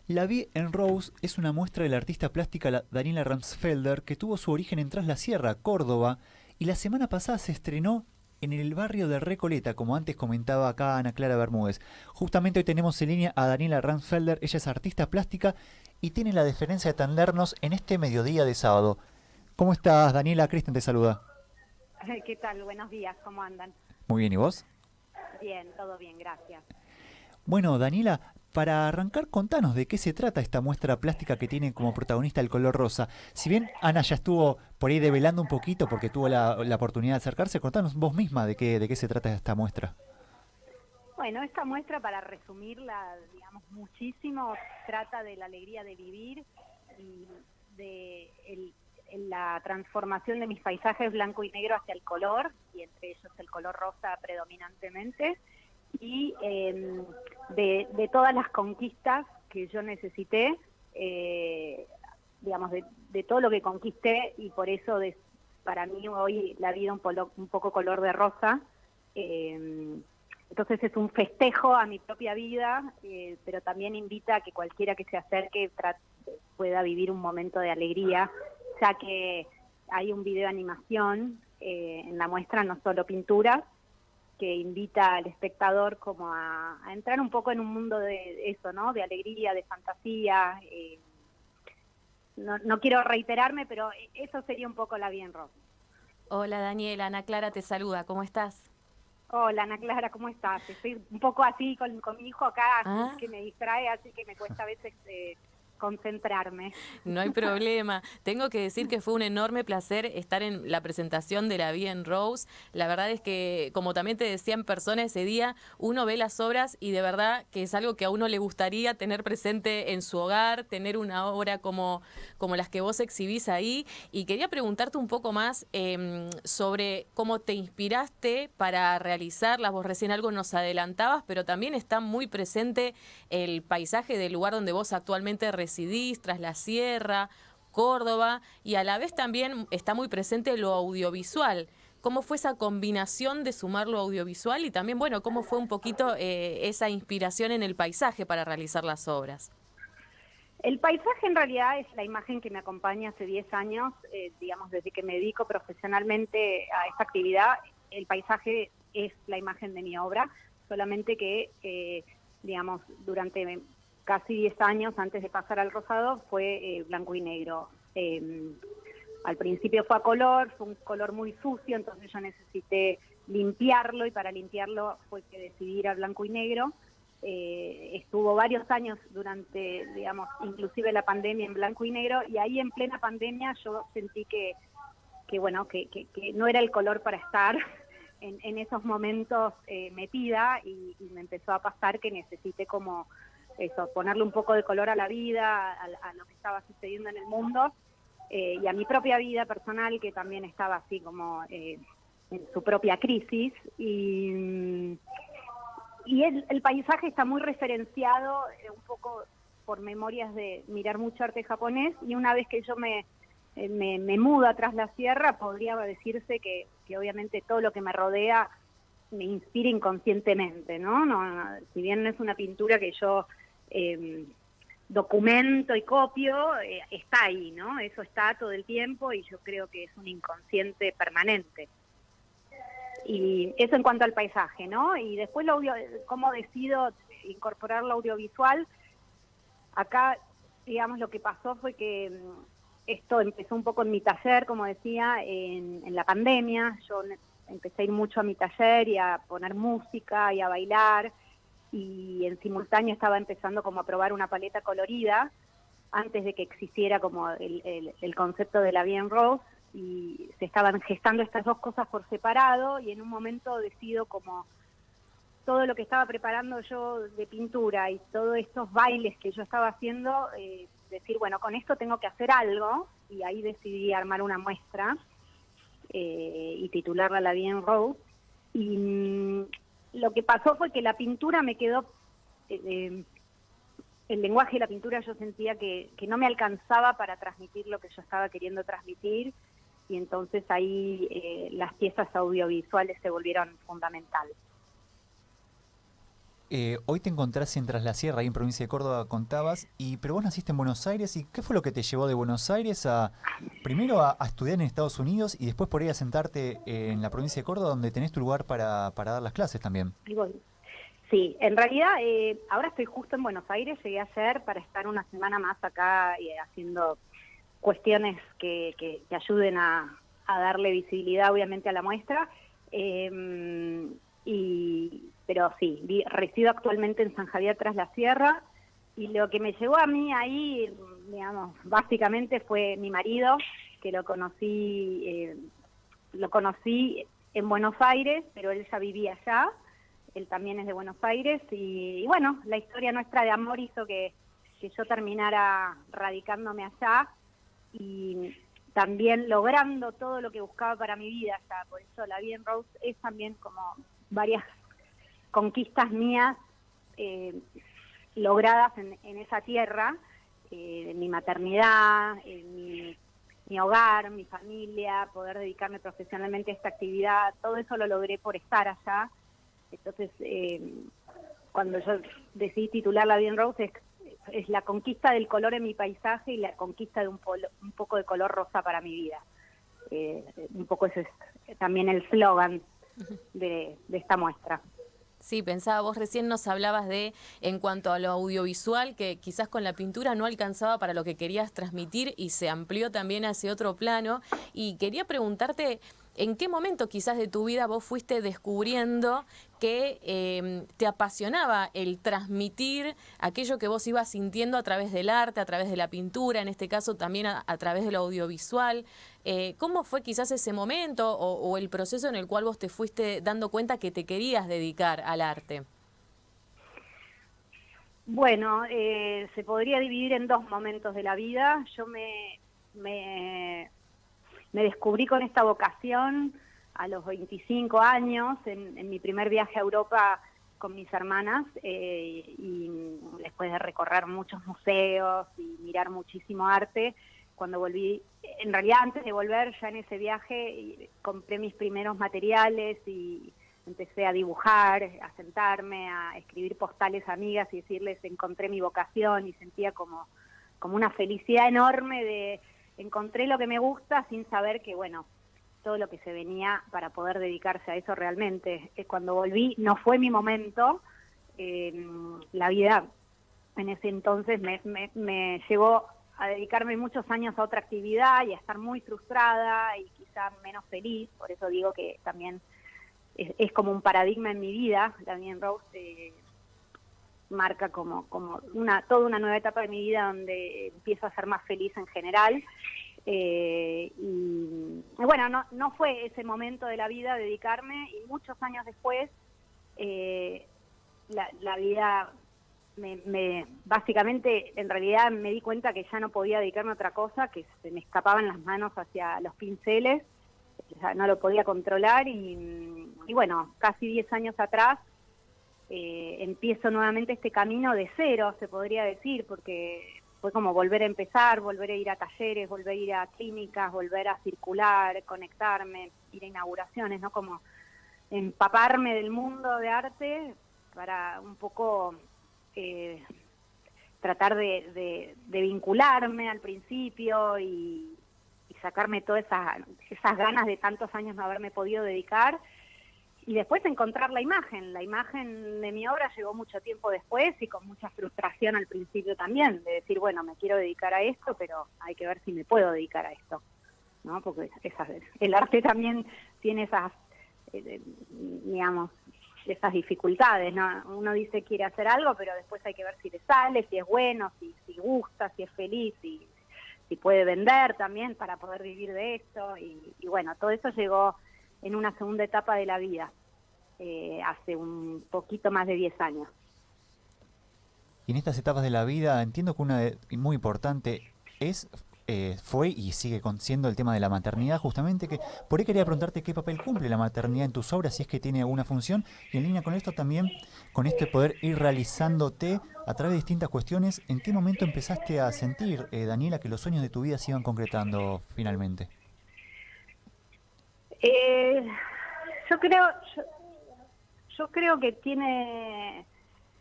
La Vie en Rose es una muestra de la artista plástica Daniela Ramsfelder que tuvo su origen en Tras la Sierra, Córdoba, y la semana pasada se estrenó en el barrio de Recoleta, como antes comentaba acá Ana Clara Bermúdez. Justamente hoy tenemos en línea a Daniela Ramsfelder, ella es artista plástica y tiene la deferencia de atendernos en este mediodía de sábado. ¿Cómo estás, Daniela? Cristian te saluda. ¿Qué tal? Buenos días, ¿cómo andan? Muy bien, ¿y vos? Bien, todo bien, gracias. Bueno, Daniela, para arrancar, contanos de qué se trata esta muestra plástica que tiene como protagonista el color rosa. Si bien Ana ya estuvo por ahí develando un poquito porque tuvo la oportunidad de acercarse, contanos vos misma de qué se trata esta muestra. Bueno, esta muestra, para resumirla, digamos, muchísimo, trata de la alegría de vivir y de la transformación de mis paisajes blanco y negro hacia el color, y entre ellos el color rosa predominantemente, y de todas las conquistas que yo necesité, digamos, de todo lo que conquisté, y por eso para mí hoy la vida un poco color de rosa. Entonces es un festejo a mi propia vida, pero también invita a que cualquiera que se acerque pueda vivir un momento de alegría, ya que hay un video de animación en la muestra, no solo pinturas, que invita al espectador como a entrar un poco en un mundo de eso, ¿no? De alegría, de fantasía. No quiero reiterarme, pero eso sería un poco la Bien Rosa. Hola Daniela, Ana Clara te saluda, ¿cómo estás? Hola Ana Clara, ¿cómo estás? Estoy un poco así con mi hijo acá, así Ah, que me distrae, así que me cuesta a veces concentrarme. no hay problema. Tengo que decir que fue un enorme placer estar en la presentación de La Vie en Rose. La verdad es que, como también te decía en persona ese día, uno ve las obras y de verdad que es algo que a uno le gustaría tener presente en su hogar, tener una obra como las que vos exhibís ahí. Y quería preguntarte un poco más sobre cómo te inspiraste para realizarlas. Vos recién algo nos adelantabas, pero también está muy presente el paisaje del lugar donde vos actualmente residís, Tras la Sierra, Córdoba, y a la vez también está muy presente lo audiovisual. ¿Cómo fue esa combinación de sumar lo audiovisual y también, bueno, cómo fue un poquito esa inspiración en el paisaje para realizar las obras? El paisaje en realidad es la imagen que me acompaña hace 10 años, digamos, desde que me dedico profesionalmente a esta actividad. El paisaje es la imagen de mi obra, solamente que, digamos, durante casi 10 años antes de pasar al rosado fue blanco y negro. Al principio fue a color, fue un color muy sucio, entonces yo necesité limpiarlo, y para limpiarlo fue que decidí ir a blanco y negro. Estuvo varios años durante, digamos, inclusive la pandemia, en blanco y negro, y ahí en plena pandemia yo sentí que bueno, que no era el color para estar en esos momentos metida, y me empezó a pasar que necesité como eso, ponerle un poco de color a la vida, a lo que estaba sucediendo en el mundo, y a mi propia vida personal, que también estaba así como en su propia crisis. Y el paisaje está muy referenciado un poco por memorias de mirar mucho arte japonés, y una vez que yo me mudo a Tras la Sierra, podría decirse que obviamente todo lo que me rodea me inspira inconscientemente, ¿no? Si bien no es una pintura que yo documento y copio, está ahí, ¿no? Eso está todo el tiempo, y yo creo que es un inconsciente permanente. Y eso en cuanto al paisaje, ¿no? Y después cómo decido incorporar lo audiovisual. Acá, digamos, lo que pasó fue que esto empezó un poco en mi taller, como decía, en la pandemia. Yo empecé a ir mucho a mi taller y a poner música y a bailar, y en simultáneo estaba empezando como a probar una paleta colorida antes de que existiera como el concepto de la Bien Rose, y se estaban gestando estas dos cosas por separado, y en un momento decido como todo lo que estaba preparando yo de pintura y todos estos bailes que yo estaba haciendo, decir, bueno, con esto tengo que hacer algo, y ahí decidí armar una muestra y titularla La Bien Rose. Y lo que pasó fue que la pintura me quedó... el lenguaje de la pintura yo sentía que no me alcanzaba para transmitir lo que yo estaba queriendo transmitir, y entonces ahí las piezas audiovisuales se volvieron fundamentales. Hoy te encontrás en Tras la Sierra, ahí en provincia de Córdoba, contabas, pero vos naciste en Buenos Aires, ¿y qué fue lo que te llevó de Buenos Aires primero a estudiar en Estados Unidos y después por ahí a sentarte en la provincia de Córdoba, donde tenés tu lugar para dar las clases también? Sí, en realidad ahora estoy justo en Buenos Aires, llegué ayer para estar una semana más acá haciendo cuestiones que ayuden a darle visibilidad obviamente a la muestra. Pero sí, resido actualmente en San Javier Tras la Sierra, y lo que me llevó a mí ahí, digamos, básicamente fue mi marido, que lo conocí en Buenos Aires, pero él ya vivía allá, él también es de Buenos Aires, y bueno, la historia nuestra de amor hizo que yo terminara radicándome allá, y también logrando todo lo que buscaba para mi vida allá. Por eso la Bien Rose es también como varias conquistas mías logradas en esa tierra, mi maternidad, mi hogar, mi familia, poder dedicarme profesionalmente a esta actividad, todo eso lo logré por estar allá. Entonces, cuando yo decidí titular la Bien Rose, es la conquista del color en mi paisaje y la conquista de un poco de color rosa para mi vida. Un poco ese es también el slogan de esta muestra. Sí, pensaba, vos recién nos hablabas en cuanto a lo audiovisual, que quizás con la pintura no alcanzaba para lo que querías transmitir y se amplió también hacia otro plano. Y quería preguntarte, ¿en qué momento quizás de tu vida vos fuiste descubriendo que te apasionaba el transmitir aquello que vos ibas sintiendo a través del arte, a través de la pintura, en este caso también a través de lo audiovisual? ¿Cómo fue quizás ese momento o el proceso en el cual vos te fuiste dando cuenta que te querías dedicar al arte? Bueno, se podría dividir en dos momentos de la vida. Yo me descubrí con esta vocación a los 25 años, en mi primer viaje a Europa con mis hermanas, y después de recorrer muchos museos y mirar muchísimo arte. Cuando volví, en realidad antes de volver, ya en ese viaje compré mis primeros materiales y empecé a dibujar, a sentarme, a escribir postales a amigas y decirles encontré mi vocación, y sentía como una felicidad enorme de encontré lo que me gusta sin saber que, bueno, todo lo que se venía para poder dedicarse a eso realmente. Cuando volví no fue mi momento, la vida en ese entonces me llevó a dedicarme muchos años a otra actividad y a estar muy frustrada y quizá menos feliz. Por eso digo que también es como un paradigma en mi vida. La Bien Rose marca como toda una nueva etapa de mi vida donde empiezo a ser más feliz en general. Y bueno, no fue ese momento de la vida dedicarme, y muchos años después la vida básicamente, en realidad me di cuenta que ya no podía dedicarme a otra cosa, que se me escapaban las manos hacia los pinceles, ya no lo podía controlar, y bueno, casi 10 años atrás empiezo nuevamente este camino de cero, se podría decir, porque fue como volver a empezar, volver a ir a talleres, volver a ir a clínicas, volver a circular, conectarme, ir a inauguraciones, ¿no? Como empaparme del mundo de arte para un poco tratar de vincularme al principio y sacarme todas esas ganas de tantos años no haberme podido dedicar. Y después encontrar la imagen de mi obra llegó mucho tiempo después y con mucha frustración al principio también, de decir, bueno, me quiero dedicar a esto, pero hay que ver si me puedo dedicar a esto, ¿no? Porque el arte también tiene esas, digamos, esas dificultades, ¿no? Uno dice quiere hacer algo, pero después hay que ver si le sale, si es bueno, si gusta, si es feliz, si puede vender también para poder vivir de esto, y bueno, todo eso llegó en una segunda etapa de la vida, hace un poquito más de 10 años. Y en estas etapas de la vida, entiendo que una muy importante fue y sigue siendo el tema de la maternidad, justamente, que por ahí quería preguntarte qué papel cumple la maternidad en tus obras, si es que tiene alguna función, y en línea con esto también, con poder ir realizándote a través de distintas cuestiones. ¿En qué momento empezaste a sentir, Daniela, que los sueños de tu vida se iban concretando finalmente? Yo creo que tiene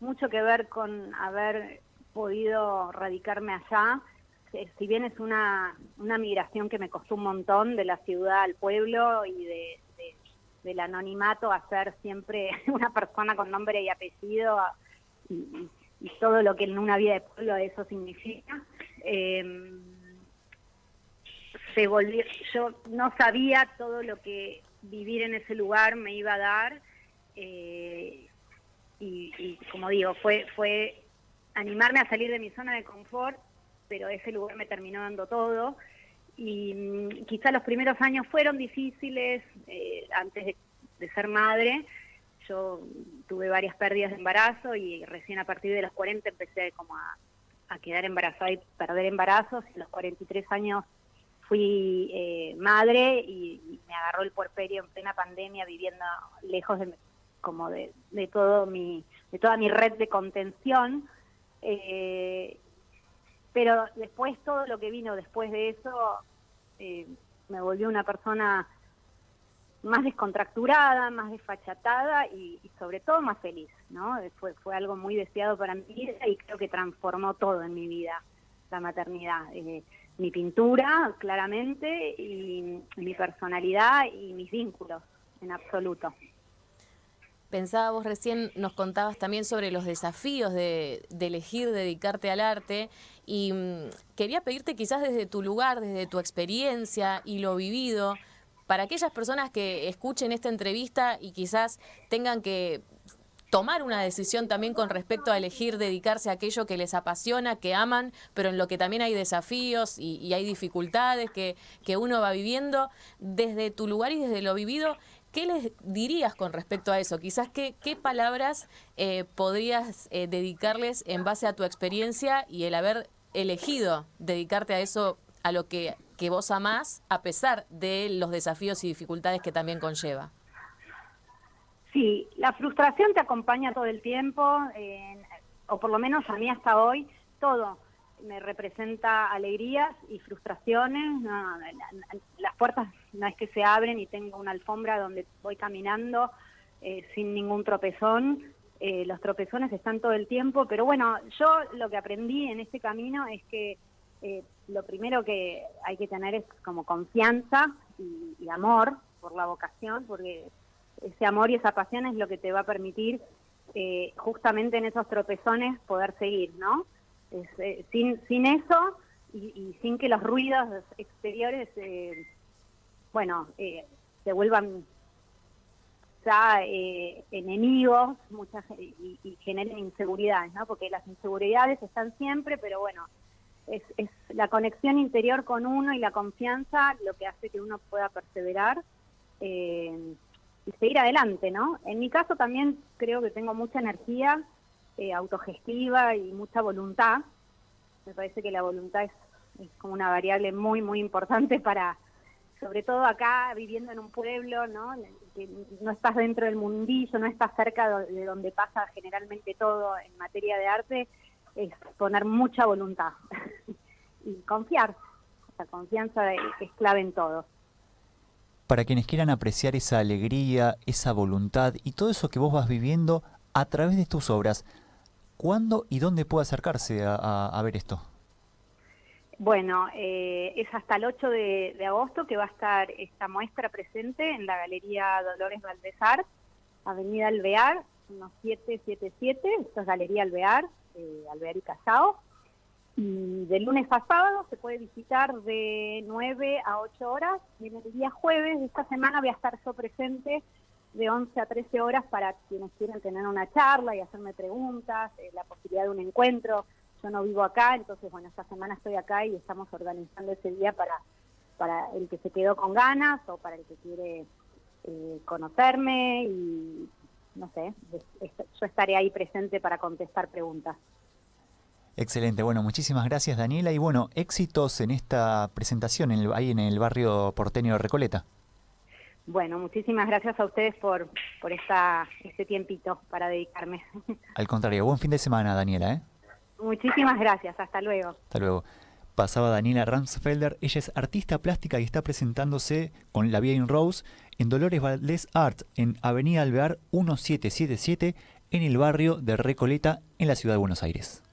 mucho que ver con haber podido radicarme allá. Si bien es una migración que me costó un montón, de la ciudad al pueblo y del anonimato a ser siempre una persona con nombre y apellido y todo lo que en una vida de pueblo eso significa. Yo no sabía todo lo que vivir en ese lugar me iba a dar, y como digo, fue animarme a salir de mi zona de confort, pero ese lugar me terminó dando todo. Y quizá los primeros años fueron difíciles. Antes de ser madre, yo tuve varias pérdidas de embarazo y recién a partir de los 40 empecé como a quedar embarazada y perder embarazos. A los 43 años fui madre y me agarró el puerperio en plena pandemia, viviendo lejos de toda mi red de contención. Pero después, todo lo que vino después de eso me volvió una persona más descontracturada, más desfachatada y sobre todo más feliz, ¿no? Fue algo muy deseado para mi vida y creo que transformó todo en mi vida, la maternidad. Mi pintura, claramente, y mi personalidad y mis vínculos, en absoluto. Pensaba, vos recién nos contabas también sobre los desafíos de elegir dedicarte al arte y quería pedirte quizás desde tu lugar, desde tu experiencia y lo vivido, para aquellas personas que escuchen esta entrevista y quizás tengan que tomar una decisión también con respecto a elegir dedicarse a aquello que les apasiona, que aman, pero en lo que también hay desafíos y hay dificultades que uno va viviendo. Desde tu lugar y desde lo vivido, ¿qué les dirías con respecto a eso? Quizás qué palabras podrías dedicarles en base a tu experiencia y el haber elegido dedicarte a eso, a lo que vos amás, a pesar de los desafíos y dificultades que también conlleva. Sí, la frustración te acompaña todo el tiempo, o por lo menos a mí hasta hoy, todo me representa alegrías y frustraciones. Las puertas no es que se abren y tengo una alfombra donde voy caminando sin ningún tropezón. Los tropezones están todo el tiempo, pero bueno, yo lo que aprendí en este camino es que lo primero que hay que tener es como confianza y amor por la vocación, porque ese amor y esa pasión es lo que te va a permitir justamente en esos tropezones poder seguir, ¿no? Sin eso y sin que los ruidos exteriores se vuelvan ya enemigos y generen inseguridades, ¿no? Porque las inseguridades están siempre, pero bueno, es la conexión interior con uno y la confianza lo que hace que uno pueda perseverar y seguir adelante, ¿no? En mi caso también creo que tengo mucha energía autogestiva y mucha voluntad. Me parece que la voluntad es como una variable muy, muy importante sobre todo acá viviendo en un pueblo, ¿no? Que no estás dentro del mundillo, no estás cerca de donde pasa generalmente todo en materia de arte, es poner mucha voluntad y confiar. La confianza es clave en todo. Para quienes quieran apreciar esa alegría, esa voluntad y todo eso que vos vas viviendo a través de tus obras, ¿cuándo y dónde puede acercarse a ver esto? Bueno, es hasta el 8 de agosto que va a estar esta muestra presente en la Galería Dolores Valdesar, Avenida Alvear, 1777, esto es Galería Alvear, Alvear y Callao. Y de lunes a sábado se puede visitar de 9 a 8 horas. Y en el día jueves de esta semana voy a estar yo presente de 11 a 13 horas para quienes quieran tener una charla y hacerme preguntas, la posibilidad de un encuentro. Yo no vivo acá, entonces bueno, esta semana estoy acá y estamos organizando ese día para el que se quedó con ganas o para el que quiere conocerme y no sé, yo estaré ahí presente para contestar preguntas. Excelente, bueno, muchísimas gracias Daniela y bueno, éxitos en esta presentación ahí en el barrio porteño de Recoleta. Bueno, muchísimas gracias a ustedes por este tiempito para dedicarme. Al contrario, buen fin de semana Daniela, ¿eh? Muchísimas gracias, hasta luego. Hasta luego. pasaba Daniela Ramsfelder. Ella es artista plástica y está presentándose con La Vía in Rose en Dolores Valdés Art, en Avenida Alvear 1777, en el barrio de Recoleta, en la ciudad de Buenos Aires.